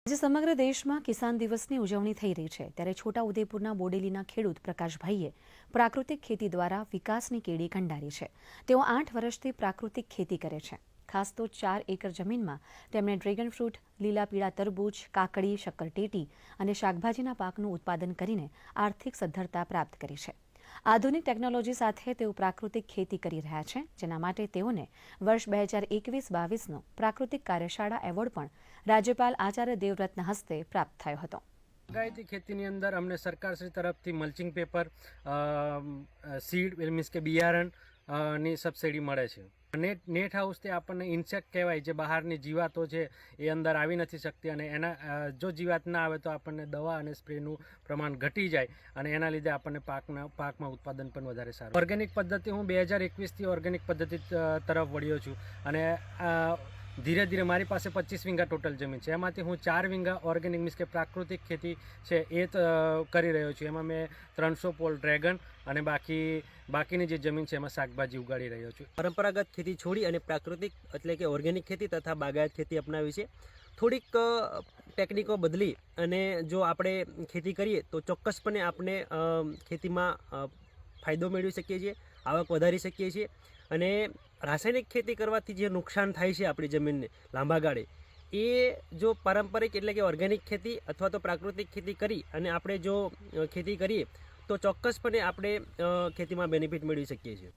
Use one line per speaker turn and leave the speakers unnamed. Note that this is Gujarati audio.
આજે સમગ્ર દેશમાં કિસાન દિવસની ઉજવણી થઈ રહી છે ત્યારે છોટાઉદેપુરના બોડેલીના ખેડૂત પ્રકાશભાઈએ પ્રાકૃતિક ખેતી દ્વારા વિકાસની કેડી કંડારી છે। તેઓ 8 વર્ષથી પ્રાકૃતિક ખેતી કરે છે। ખાસ તો 4 એકર જમીનમાં તેમણે ડ્રેગન ફ્રૂટ, લીલા પીળા તરબૂચ, કાકડી, શક્કરટેટી અને શાકભાજીના પાકનું ઉત્પાદન કરીને આર્થિક સદ્ધરતા પ્રાપ્ત કરી છે। આધુનિક ટેકનોલોજી સાથે તેઓ પ્રાકૃતિક ખેતી કરી રહ્યા છે, જેના માટે તેઓને વર્ષ 2021-22નો પ્રાકૃતિક કાર્યશાળા એવોર્ડ પણ રાજ્યપાલ આચાર્ય દેવવ્રતના હસ્તે પ્રાપ્ત થયો હતો।
બાગાયતી ખેતીની અંદર અમને સરકારશ્રી તરફથી મલ્ચિંગ પેપર, સીડ મીન્સ કે બિયારણ ની સબસિડી મળે છે। નેટ હાઉસ તે આપણને ઇન્સેક્ટ કહેવાય, જે બહારની જીવાતો છે એ અંદર આવી નથી શકતી અને એના જો જીવાત ના આવે તો આપણને દવા અને સ્પ્રેનું પ્રમાણ ઘટી જાય અને એના લીધે આપણને પાકમાં ઉત્પાદન પણ વધારે સારું। ઓર્ગેનિક પદ્ધતિ હું 2021થી ઓર્ગેનિક પદ્ધતિ તરફ વળ્યો છું અને ધીરે ધીરે મારી પાસે 25 વીંગા ટોટલ જમીન છે, એમાંથી હું 4 વીંગા ઓર્ગેનિક મીન્સ કે પ્રાકૃતિક ખેતી છે એ કરી રહ્યો છું। એમાં મેં 300 પોલ ડ્રેગન અને બાકીની જે જમીન છે એમાં શાકભાજી ઉગાડી રહ્યો છું।
પરંપરાગત ખેતી છોડી અને પ્રાકૃતિક એટલે કે ઓર્ગેનિક ખેતી તથા બાગાયત ખેતી અપનાવી છે। થોડીક ટેકનિકો બદલી અને જો આપણે ખેતી કરીએ તો ચોક્કસપણે આપણે ખેતીમાં ફાયદો મેળવી શકીએ છીએ, આવક વધારી શકીએ છીએ અને રાસાયણિક ખેતી કરવાથી જે નુકસાન થાય છે આપણી જમીનને લાંબા ગાળે, એ જો પારંપરિક એટલે કે ઓર્ગેનિક ખેતી અથવા તો પ્રાકૃતિક ખેતી કરી અને આપણે જો ખેતી કરીએ તો ચોક્કસપણે આપણે ખેતીમાં બેનિફિટ મેળવી શકીએ છીએ।